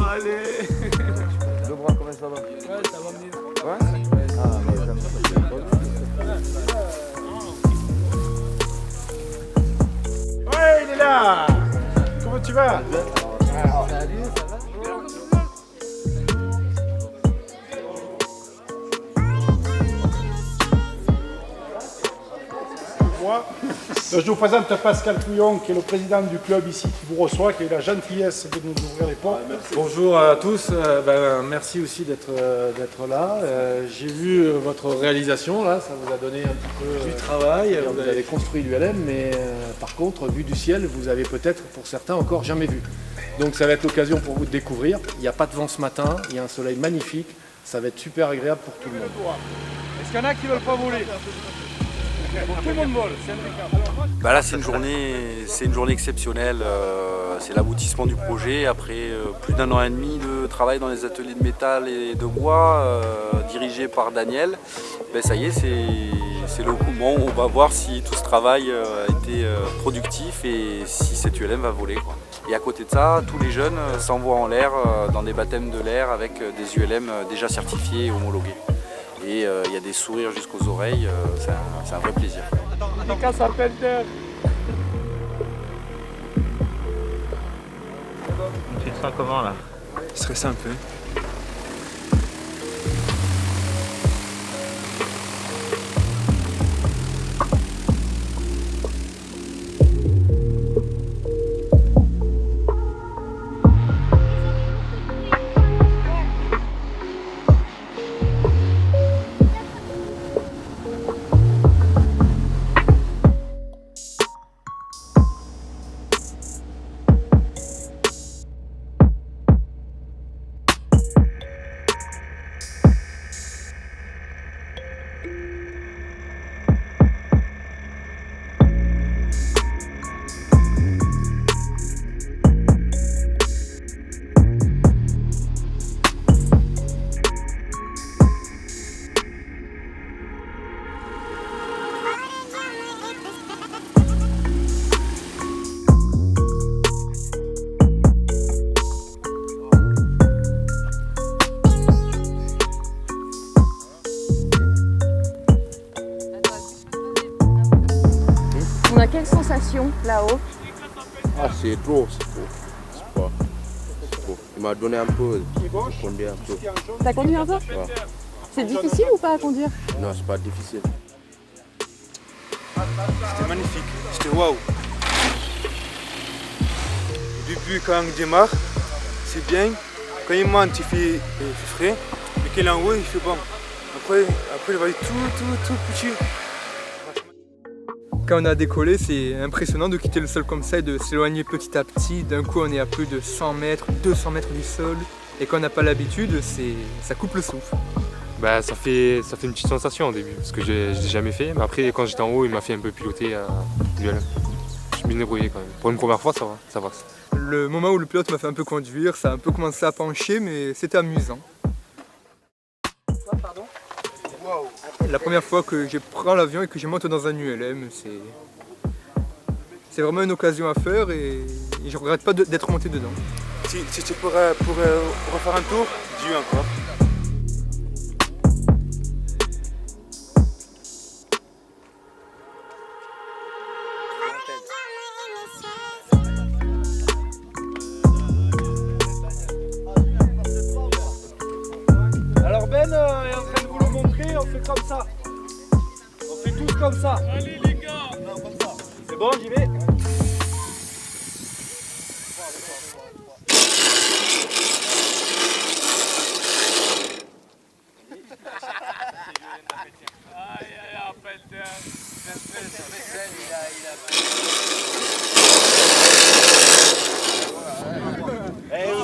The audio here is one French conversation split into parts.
allez. Le bras, comment ça va? Ouais, ça va mieux. Ouais? Ah, mais j'aime ça. Ouais, il est là. Comment tu vas? Salut, ça va? Donc, je vous présente Pascal Pouillon, qui est le président du club ici, qui vous reçoit, qui a eu la gentillesse de nous ouvrir les portes. Bonjour à tous, merci aussi d'être là. J'ai vu votre réalisation, là, ça vous a donné un petit peu du travail. Vous avez construit l'ULM, mais par contre, vu du ciel, vous avez peut-être pour certains encore jamais vu. Donc ça va être l'occasion pour vous de découvrir. Il n'y a pas de vent ce matin, il y a un soleil magnifique, ça va être super agréable pour tout le monde. Est-ce qu'il y en a qui veulent pas voler? Tout le monde vole, c'est impeccable. Bah là c'est une journée exceptionnelle, c'est l'aboutissement du projet après plus d'1 an et demi de travail dans les ateliers de métal et de bois dirigés par Daniel. Ben, ça y est, c'est le moment où on va voir si tout ce travail a été productif et si cette ULM va voler, quoi. Et à côté de ça, tous les jeunes s'envoient en l'air dans des baptêmes de l'air avec des ULM déjà certifiés et homologués. Et il y a des sourires jusqu'aux oreilles, c'est un vrai plaisir. Lucas s'appelle d'air. Tu te sens comment là? Stressé un peu. On a quelle sensation là-haut? Ah, c'est trop. Il m'a donné un peu, j'ai conduit un peu. T'as conduit un peu? Ouais. C'est difficile ou pas à conduire? Non, c'est pas difficile. C'était magnifique, c'était waouh. Au début, quand on démarre, c'est bien. Quand il monte, il fait frais. Mais quand il est en haut, il fait bon. Après il va être tout petit. Quand on a décollé, c'est impressionnant de quitter le sol comme ça et de s'éloigner petit à petit. D'un coup, on est à plus de 100 mètres, 200 mètres du sol. Et quand on n'a pas l'habitude, ça coupe le souffle. Bah, ça fait une petite sensation au début, parce que je l'ai jamais fait. Mais après, quand j'étais en haut, il m'a fait un peu piloter à l'ULM. Je suis bien débrouillé quand même. Pour une première fois, ça va. Le moment où le pilote m'a fait un peu conduire, ça a un peu commencé à pencher, mais c'était amusant. La première fois que je prends l'avion et que je monte dans un ULM, c'est vraiment une occasion à faire et je ne regrette pas d'être monté dedans. Si tu pourrais refaire un tour, dis-lui encore. Alors Ben est en train de vous le montrer, on fait comme ça. On fait tous comme ça. Allez les gars. C'est bon, j'y vais.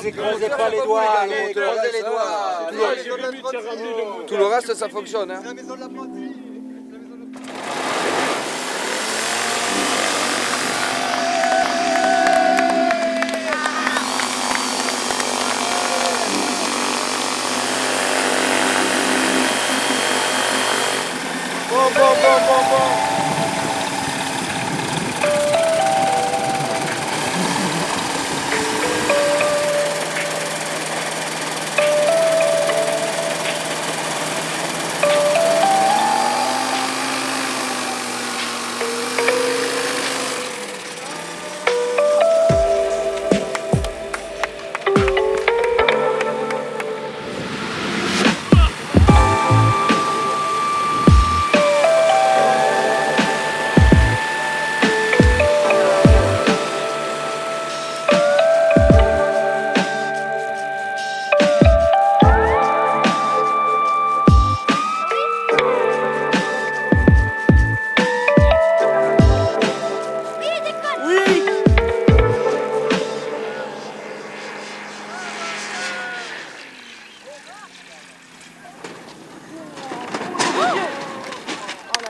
Vous écrasez pas les doigts, écrasez les doigts. Tout le reste, ça fonctionne. Hein. Bon.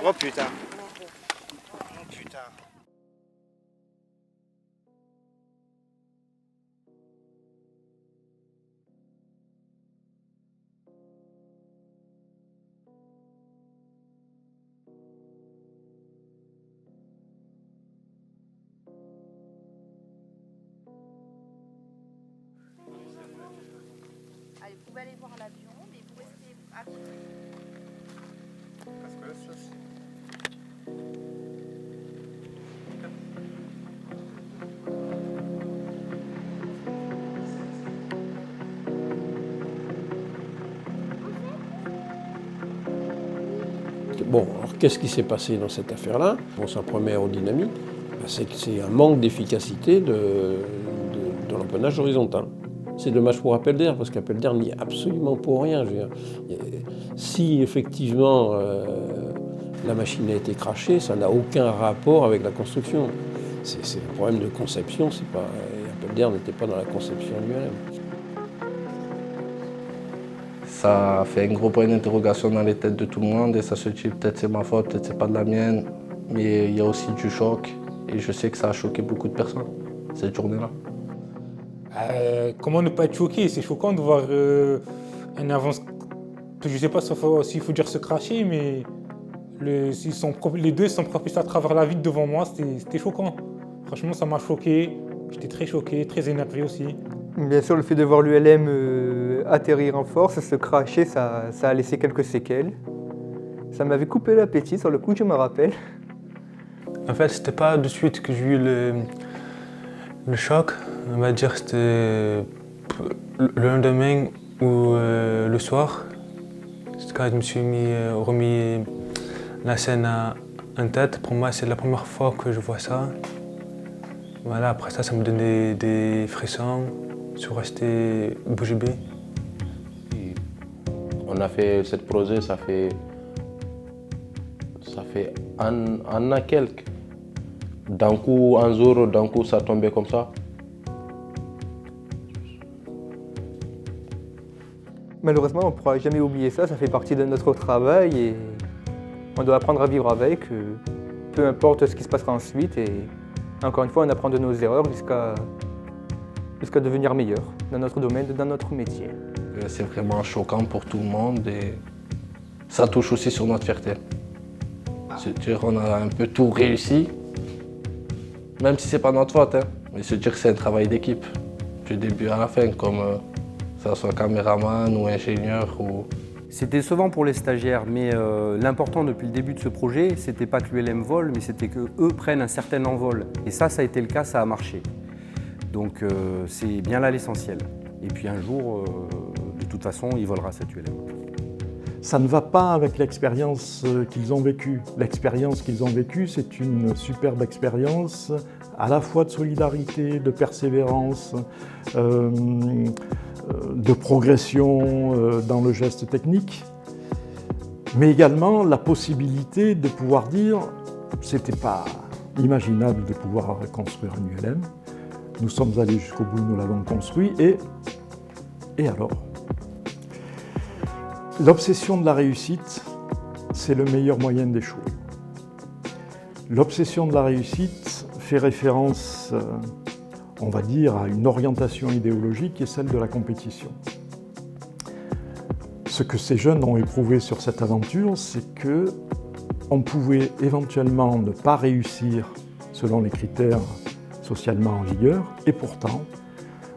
Oh putain. Oh putain. Allez, vous pouvez aller voir l'avion, mais vous restez à côté. Parce que là, ça, c'est... Bon, alors qu'est-ce qui s'est passé dans cette affaire-là? Pour sa première aérodynamique, c'est que c'est un manque d'efficacité de l'empennage horizontal. C'est dommage pour Appel d'Air, parce qu'Appel d'Air n'y est absolument pour rien. Je veux dire. Si effectivement la machine a été crashée, ça n'a aucun rapport avec la construction. C'est un problème de conception, c'est pas, Appel d'Air n'était pas dans la conception du ULM. Ça fait un gros point d'interrogation dans les têtes de tout le monde et ça se dit peut-être c'est ma faute, peut-être c'est pas de la mienne, mais il y a aussi du choc et je sais que ça a choqué beaucoup de personnes cette journée-là. Comment ne pas être choqué? C'est choquant de voir un avance, je ne sais pas s'il faut dire se cracher, mais les deux sont propulsés à travers la vitre devant moi, c'était choquant. Franchement, ça m'a choqué, j'étais très choqué, très énervé aussi. Bien sûr, le fait de voir l'ULM atterrir en force, se cracher, ça a laissé quelques séquelles. Ça m'avait coupé l'appétit, sur le coup, je me rappelle. En fait, c'était pas de suite que j'ai eu le choc. On va dire que c'était le lendemain ou le soir. C'est quand je me suis remis la scène en tête. Pour moi, c'est la première fois que je vois ça. Voilà, après ça me donnait des frissons. Je suis resté bouche bée. On a fait cette projet, ça fait un an et quelques. D'un coup, un jour, d'un coup, ça tombait comme ça. Malheureusement, on ne pourra jamais oublier ça, ça fait partie de notre travail et on doit apprendre à vivre avec, peu importe ce qui se passera ensuite. Et encore une fois, on apprend de nos erreurs jusqu'à devenir meilleur dans notre domaine, dans notre métier. C'est vraiment choquant pour tout le monde et ça touche aussi sur notre fierté. C'est-à-dire qu'on a un peu tout réussi, même si c'est pas notre faute, hein. Mais se dire que c'est un travail d'équipe, du début à la fin, comme que ça soit caméraman ou ingénieur. C'est décevant pour les stagiaires, mais l'important depuis le début de ce projet, c'était pas que l'ULM vole, mais c'était qu'eux prennent un certain envol. Et ça a été le cas, ça a marché. Donc c'est bien là l'essentiel. Et puis un jour, de toute façon, il volera cette ULM. Ça ne va pas avec l'expérience qu'ils ont vécue. L'expérience qu'ils ont vécue, c'est une superbe expérience, à la fois de solidarité, de persévérance, de progression dans le geste technique, mais également la possibilité de pouvoir dire c'était pas imaginable de pouvoir construire un ULM. Nous sommes allés jusqu'au bout, nous l'avons construit, et alors? L'obsession de la réussite, c'est le meilleur moyen d'échouer. L'obsession de la réussite fait référence, on va dire, à une orientation idéologique qui est celle de la compétition. Ce que ces jeunes ont éprouvé sur cette aventure, c'est qu'on pouvait éventuellement ne pas réussir selon les critères socialement en vigueur, et pourtant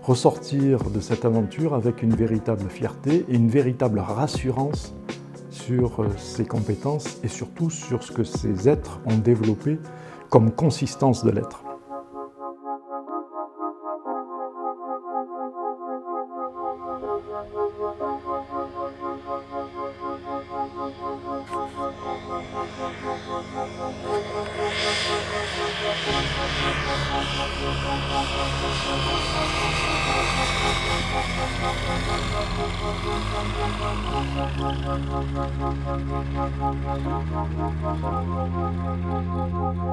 ressortir de cette aventure avec une véritable fierté et une véritable rassurance sur ses compétences et surtout sur ce que ces êtres ont développé comme consistance de l'être. Thank you.